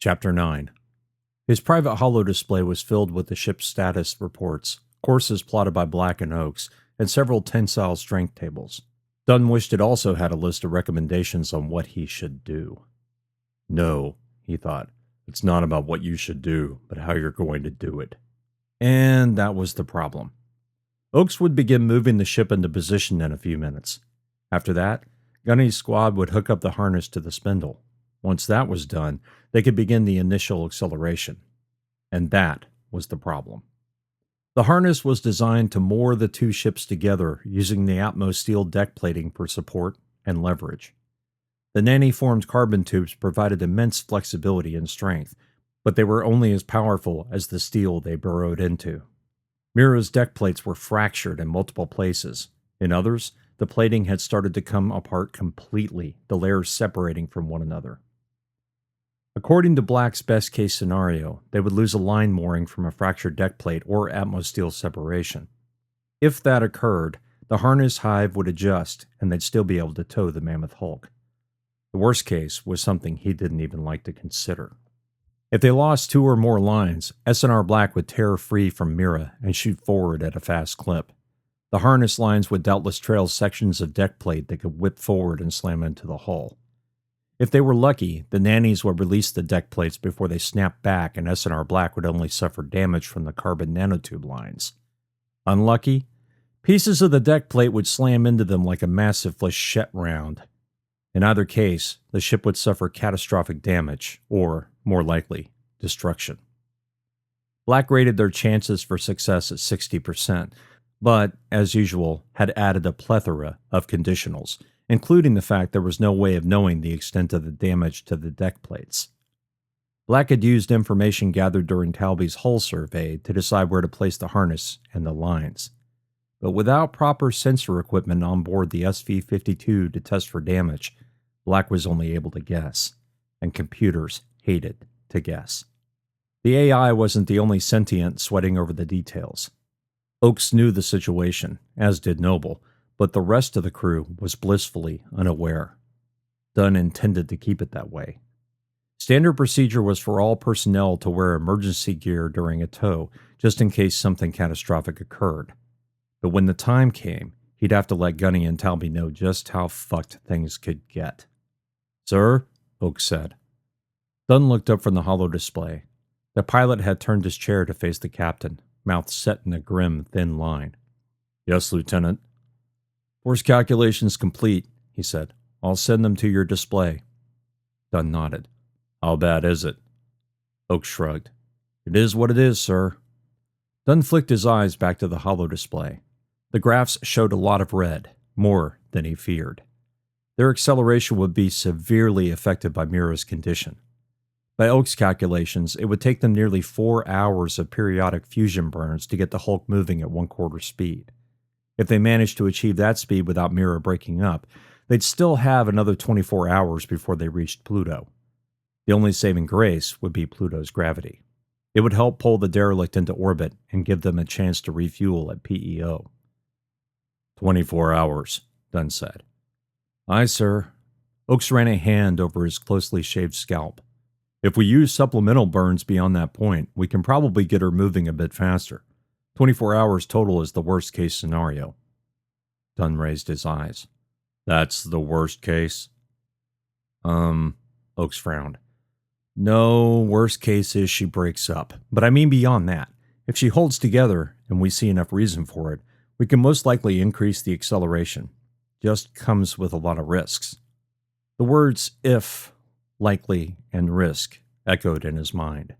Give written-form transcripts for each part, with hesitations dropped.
Chapter 9. His private holo display was filled with the ship's status reports, courses plotted by Black and Oakes, and several tensile strength tables. Dunn wished it also had a list of recommendations on what he should do. No, he thought, it's not about what you should do, but how you're going to do it. And that was the problem. Oakes would begin moving the ship into position in a few minutes. After that, Gunny's squad would hook up the harness to the spindle. Once that was done, they could begin the initial acceleration. And that was the problem. The harness was designed to moor the two ships together using the utmost steel deck plating for support and leverage. The nanny-formed carbon tubes provided immense flexibility and strength, but they were only as powerful as the steel they burrowed into. Mira's deck plates were fractured in multiple places. In others, the plating had started to come apart completely, the layers separating from one another. According to Black's best-case scenario, they would lose a line mooring from a fractured deck plate or atmosteel separation. If that occurred, the harness hive would adjust, and they'd still be able to tow the Mammoth Hulk. The worst case was something he didn't even like to consider. If they lost two or more lines, S&R Black would tear free from Mira and shoot forward at a fast clip. The harness lines would doubtless trail sections of deck plate that could whip forward and slam into the hull. If they were lucky, the nannies would release the deck plates before they snapped back, and S&R Black would only suffer damage from the carbon nanotube lines. Unlucky, pieces of the deck plate would slam into them like a massive flechette round. In either case, the ship would suffer catastrophic damage, or, more likely, destruction. Black rated their chances for success at 60%, but, as usual, had added a plethora of conditionals, including the fact there was no way of knowing the extent of the damage to the deck plates. Black had used information gathered during Talby's hull survey to decide where to place the harness and the lines. But without proper sensor equipment on board the SV-52 to test for damage, Black was only able to guess, and computers hated to guess. The AI wasn't the only sentient sweating over the details. Oakes knew the situation, as did Noble, but the rest of the crew was blissfully unaware. Dunn intended to keep it that way. Standard procedure was for all personnel to wear emergency gear during a tow, just in case something catastrophic occurred. But when the time came, he'd have to let Gunny and Talby know just how fucked things could get. "Sir?" Oakes said. Dunn looked up from the holo display. The pilot had turned his chair to face the captain, mouth set in a grim, thin line. "Yes, Lieutenant." "Force calculations complete," he said. "I'll send them to your display." Dunn nodded. "How bad is it?" Oakes shrugged. "It is what it is, sir." Dunn flicked his eyes back to the holo display. The graphs showed a lot of red, more than he feared. Their acceleration would be severely affected by Mira's condition. By Oakes' calculations, it would take them nearly 4 hours of periodic fusion burns to get the Hulk moving at 1/4 speed. If they managed to achieve that speed without Mira breaking up, they'd still have another 24 hours before they reached Pluto. The only saving grace would be Pluto's gravity. It would help pull the derelict into orbit and give them a chance to refuel at PEO. 24 hours, Dunn said. "Aye, sir." Oakes ran a hand over his closely shaved scalp. "If we use supplemental burns beyond that point, we can probably get her moving a bit faster. 24 hours total is the worst-case scenario." Dunn raised his eyes. "That's the worst case?" Oakes frowned. "No, worst case is she breaks up. But I mean beyond that. If she holds together, and we see enough reason for it, we can most likely increase the acceleration. Just comes with a lot of risks." The words if, likely, and risk echoed in his mind.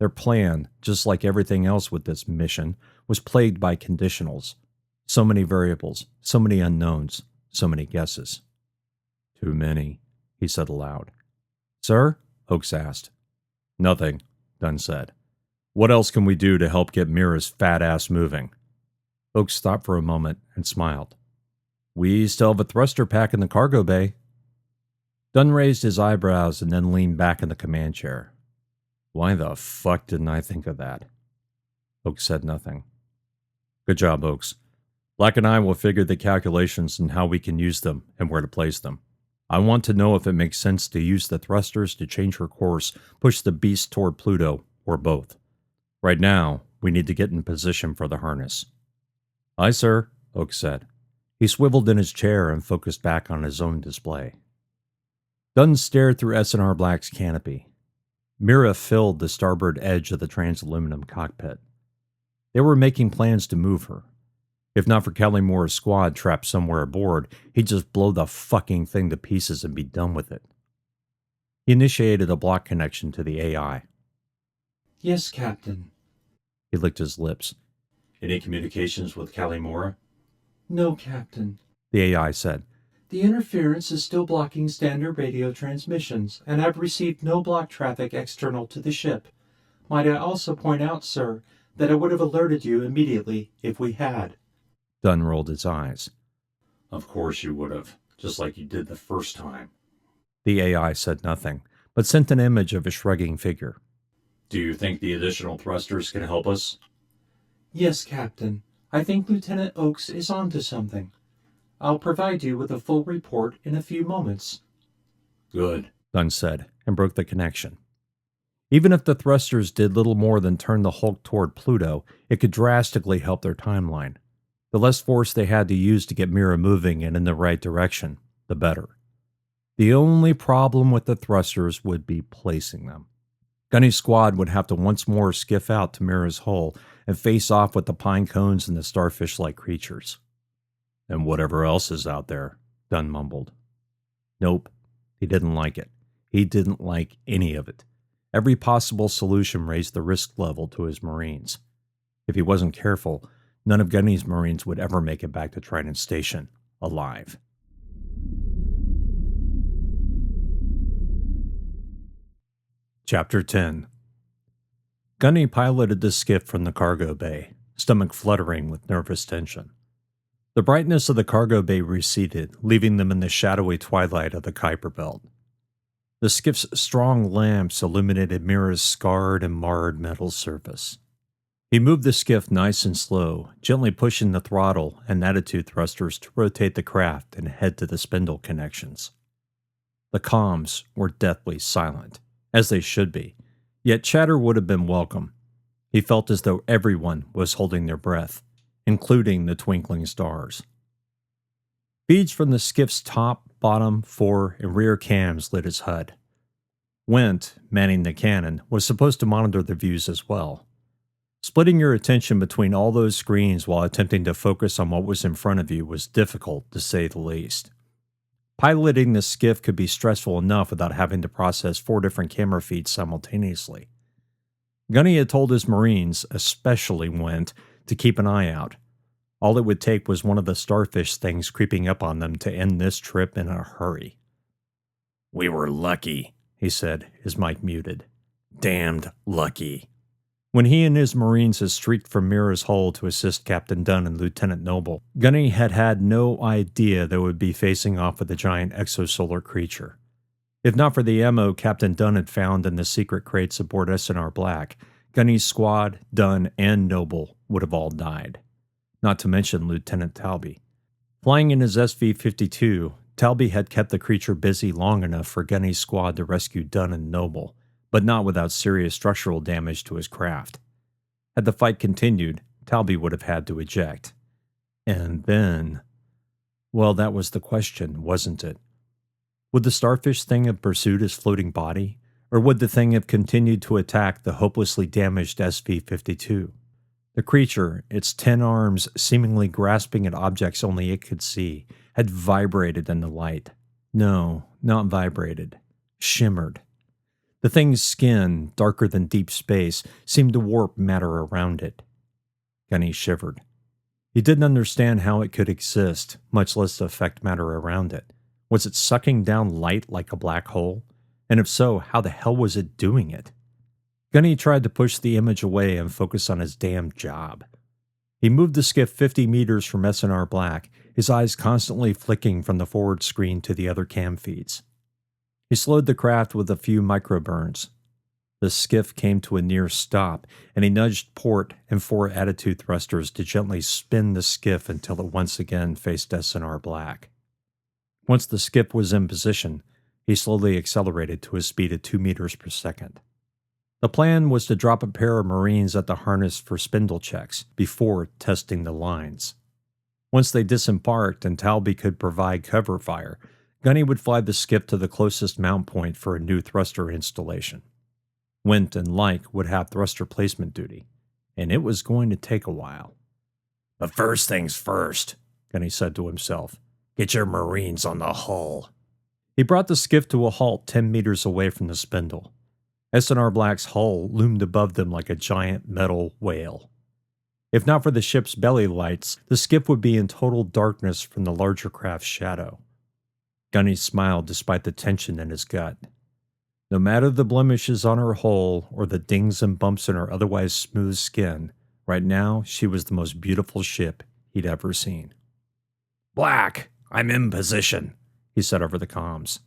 Their plan, just like everything else with this mission, was plagued by conditionals. So many variables, so many unknowns, so many guesses. "Too many," he said aloud. "Sir?" Oakes asked. "Nothing," Dunn said. "What else can we do to help get Mira's fat ass moving?" Oakes stopped for a moment and smiled. "We still have a thruster pack in the cargo bay." Dunn raised his eyebrows and then leaned back in the command chair. "Why the fuck didn't I think of that?" Oakes said nothing. "Good job, Oakes. Black and I will figure the calculations and how we can use them and where to place them. I want to know if it makes sense to use the thrusters to change her course, push the beast toward Pluto, or both. Right now, we need to get in position for the harness." "Aye, sir," Oak said. He swiveled in his chair and focused back on his own display. Dunn stared through S&R Black's canopy. Mira filled the starboard edge of the transaluminum cockpit. They were making plans to move her. If not for Callimore's squad trapped somewhere aboard, he'd just blow the fucking thing to pieces and be done with it. He initiated a block connection to the AI. "Yes, Captain." He licked his lips. "Any communications with Callimore?" "No, Captain," the AI said. "The interference is still blocking standard radio transmissions, and I've received no block traffic external to the ship. Might I also point out, sir, that I would have alerted you immediately if we had." Dunn rolled his eyes. "Of course you would have, just like you did the first time." The AI said nothing, but sent an image of a shrugging figure. "Do you think the additional thrusters can help us?" "Yes, Captain. I think Lieutenant Oakes is onto something. I'll provide you with a full report in a few moments." "Good," Dunn said, and broke the connection. Even if the thrusters did little more than turn the Hulk toward Pluto, it could drastically help their timeline. The less force they had to use to get Mira moving and in the right direction, the better. The only problem with the thrusters would be placing them. Gunny's squad would have to once more skiff out to Mira's hull and face off with the pine cones and the starfish-like creatures. "And whatever else is out there," Dunn mumbled. Nope, he didn't like it. He didn't like any of it. Every possible solution raised the risk level to his Marines. If he wasn't careful, none of Gunny's Marines would ever make it back to Trident Station alive. Chapter 10. Gunny piloted the skiff from the cargo bay, stomach fluttering with nervous tension. The brightness of the cargo bay receded, leaving them in the shadowy twilight of the Kuiper Belt. The skiff's strong lamps illuminated Mira's scarred and marred metal surface. He moved the skiff nice and slow, gently pushing the throttle and attitude thrusters to rotate the craft and head to the spindle connections. The comms were deathly silent, as they should be, yet chatter would have been welcome. He felt as though everyone was holding their breath, including the twinkling stars. Feeds from the skiff's top, bottom, fore, and rear cams lit its HUD. Went, manning the cannon, was supposed to monitor the views as well. Splitting your attention between all those screens while attempting to focus on what was in front of you was difficult, to say the least. Piloting the skiff could be stressful enough without having to process 4 different camera feeds simultaneously. Gunny had told his Marines, especially Went, to keep an eye out. All it would take was one of the starfish things creeping up on them to end this trip in a hurry. "We were lucky," he said, his mic muted. "Damned lucky." When he and his Marines had streaked from Mira's hull to assist Captain Dunn and Lieutenant Noble, Gunny had had no idea they would be facing off with a giant exosolar creature. If not for the ammo Captain Dunn had found in the secret crates aboard S&R Black, Gunny's squad, Dunn, and Noble would have all died. Not to mention Lieutenant Talby. Flying in his SV-52, Talby had kept the creature busy long enough for Gunny's squad to rescue Dunn and Noble, but not without serious structural damage to his craft. Had the fight continued, Talby would have had to eject. And then... well, that was the question, wasn't it? Would the starfish thing have pursued his floating body, or would the thing have continued to attack the hopelessly damaged SV-52? The creature, its 10 arms seemingly grasping at objects only it could see, had vibrated in the light. No, not vibrated. Shimmered. The thing's skin, darker than deep space, seemed to warp matter around it. Gunny shivered. He didn't understand how it could exist, much less affect matter around it. Was it sucking down light like a black hole? And if so, how the hell was it doing it? Gunny tried to push the image away and focus on his damn job. He moved the skiff 50 meters from S&R Black, his eyes constantly flicking from the forward screen to the other cam feeds. He slowed the craft with a few microburns. The skiff came to a near stop, and he nudged port and 4 attitude thrusters to gently spin the skiff until it once again faced S&R Black. Once the skiff was in position, he slowly accelerated to a speed of 2 meters per second. The plan was to drop a pair of Marines at the harness for spindle checks before testing the lines. Once they disembarked and Talby could provide cover fire, Gunny would fly the skiff to the closest mount point for a new thruster installation. Wint and Like would have thruster placement duty, and it was going to take a while. But first things first, Gunny said to himself. Get your Marines on the hull. He brought the skiff to a halt 10 meters away from the spindle. S&R Black's hull loomed above them like a giant metal whale. If not for the ship's belly lights, the skiff would be in total darkness from the larger craft's shadow. Gunny smiled despite the tension in his gut. No matter the blemishes on her hull or the dings and bumps in her otherwise smooth skin, right now she was the most beautiful ship he'd ever seen. Black, I'm in position, he said over the comms.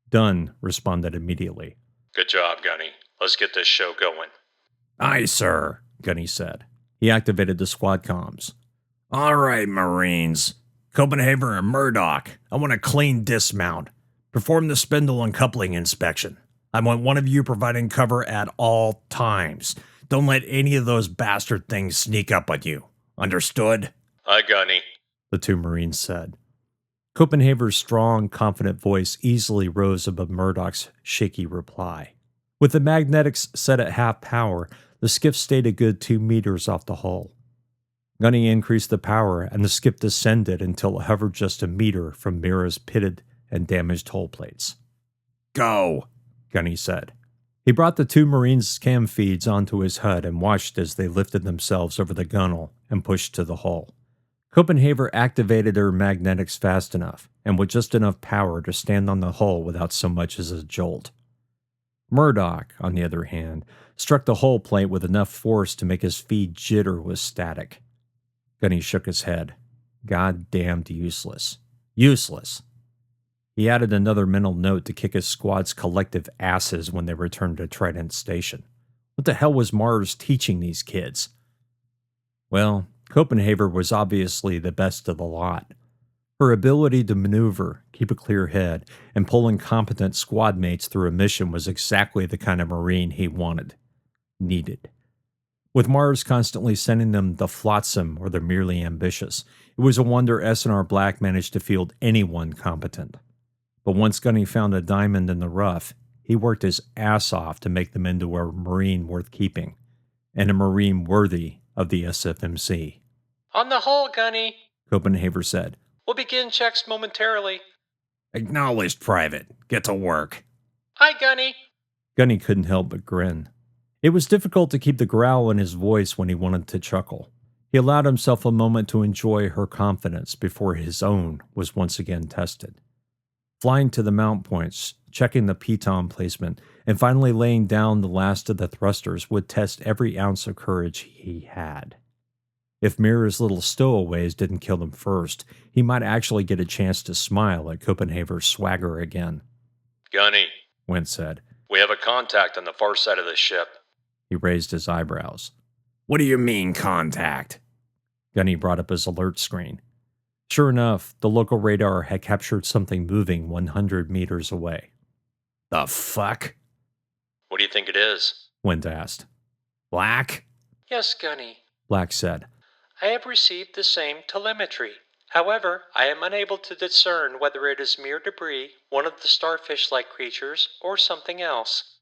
Dunn responded immediately. Good job, Gunny. Let's get this show going. Aye, sir, Gunny said. He activated the squad comms. All right, Marines. Copenhagen and Murdoch, I want a clean dismount. Perform the spindle and coupling inspection. I want one of you providing cover at all times. Don't let any of those bastard things sneak up on you. Understood? Aye, Gunny, the two Marines said. Copenhagen's strong, confident voice easily rose above Murdoch's shaky reply. With the magnetics set at half power, the skiff stayed a good 2 meters off the hull. Gunny increased the power, and the skiff descended until it hovered just a meter from Mira's pitted and damaged hull plates. Go, Gunny said. He brought the two Marines' cam feeds onto his HUD and watched as they lifted themselves over the gunwale and pushed to the hull. Copenhagen activated her magnetics fast enough, and with just enough power to stand on the hull without so much as a jolt. Murdoch, on the other hand, struck the hull plate with enough force to make his feed jitter with static. Gunny shook his head. Goddamned useless. Useless. He added another mental note to kick his squad's collective asses when they returned to Trident Station. What the hell was Mars teaching these kids? Well, Copenhagen was obviously the best of the lot. Her ability to maneuver, keep a clear head, and pull incompetent squad mates through a mission was exactly the kind of Marine he wanted. Needed. With Mars constantly sending them the flotsam or the merely ambitious, it was a wonder S&R Black managed to field anyone competent. But once Gunny found a diamond in the rough, he worked his ass off to make them into a Marine worth keeping, and a Marine worthy of the SFMC. On the hull, Gunny, Copenhagen said. We'll begin checks momentarily. Acknowledged, Private. Get to work. Aye, Gunny. Gunny couldn't help but grin. It was difficult to keep the growl in his voice when he wanted to chuckle. He allowed himself a moment to enjoy her confidence before his own was once again tested. Flying to the mount points, checking the piton placement, and finally laying down the last of the thrusters would test every ounce of courage he had. If Mira's little stowaways didn't kill him first, he might actually get a chance to smile at Copenhagen's swagger again. Gunny, Wint said. We have a contact on the far side of the ship. He raised his eyebrows. What do you mean, contact? Gunny brought up his alert screen. Sure enough, the local radar had captured something moving 100 meters away. The fuck? What do you think it is? Wint asked. Black? Yes, Gunny, Black said. I have received the same telemetry. However, I am unable to discern whether it is mere debris, one of the starfish-like creatures, or something else.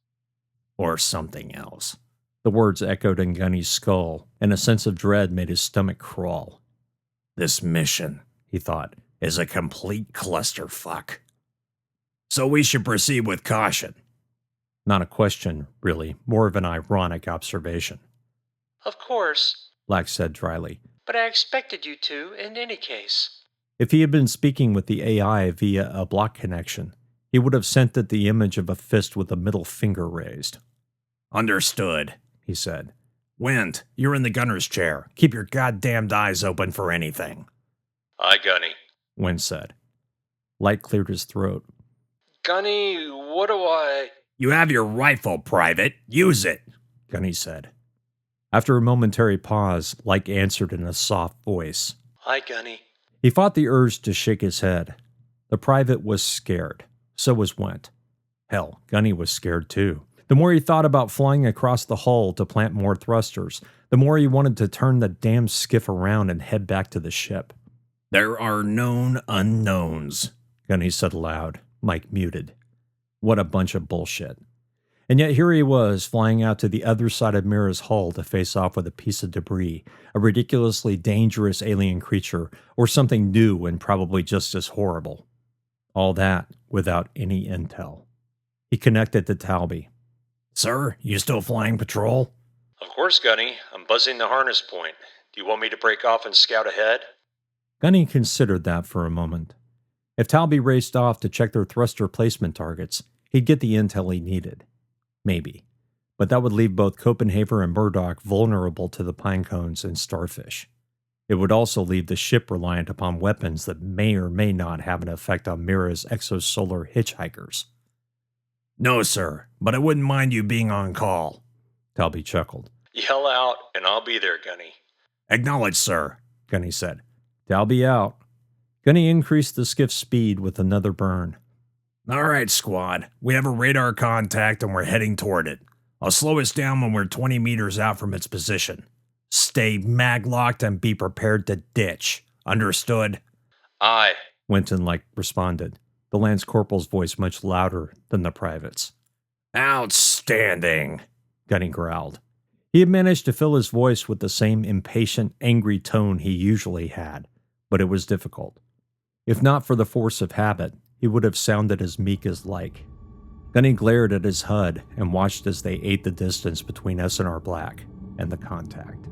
Or something else. The words echoed in Gunny's skull, and a sense of dread made his stomach crawl. This mission, he thought, is a complete clusterfuck. So we should proceed with caution. Not a question, really, more of an ironic observation. Of course, Black said dryly. But I expected you to in any case. If he had been speaking with the AI via a block connection, he would have sent it the image of a fist with a middle finger raised. Understood, he said. Wint, you're in the gunner's chair. Keep your goddamned eyes open for anything. Aye, Gunny, Wint said. Light cleared his throat. Gunny, what do I... You have your rifle, Private. Use it, Gunny said. After a momentary pause, Light answered in a soft voice. Aye, Gunny. He fought the urge to shake his head. The private was scared. So was Went. Hell, Gunny was scared too. The more he thought about flying across the hull to plant more thrusters, the more he wanted to turn the damn skiff around and head back to the ship. There are known unknowns, Gunny said aloud, Mike muted. What a bunch of bullshit. And yet here he was, flying out to the other side of Mira's hull to face off with a piece of debris, a ridiculously dangerous alien creature, or something new and probably just as horrible. All that without any intel. He connected to Talby. Sir, you still flying patrol? Of course, Gunny. I'm buzzing the harness point. Do you want me to break off and scout ahead? Gunny considered that for a moment. If Talby raced off to check their thruster placement targets, he'd get the intel he needed. Maybe. But that would leave both Copenhagen and Murdoch vulnerable to the pinecones and starfish. It would also leave the ship reliant upon weapons that may or may not have an effect on Mira's exosolar hitchhikers. No, sir, but I wouldn't mind you being on call, Talby chuckled. Yell out, and I'll be there, Gunny. Acknowledged, sir, Gunny said. Talby out. Gunny increased the skiff's speed with another burn. All right, squad. We have a radar contact and we're heading toward it. I'll slow us down when we're 20 meters out from its position. Stay mag-locked and be prepared to ditch. Understood? Aye, Winton responded, the Lance Corporal's voice much louder than the private's. Outstanding, Gunny growled. He had managed to fill his voice with the same impatient, angry tone he usually had, but it was difficult. If not for the force of habit, he would have sounded as meek as like. Gunny glared at his HUD and watched as they ate the distance between S&R Black and the contact.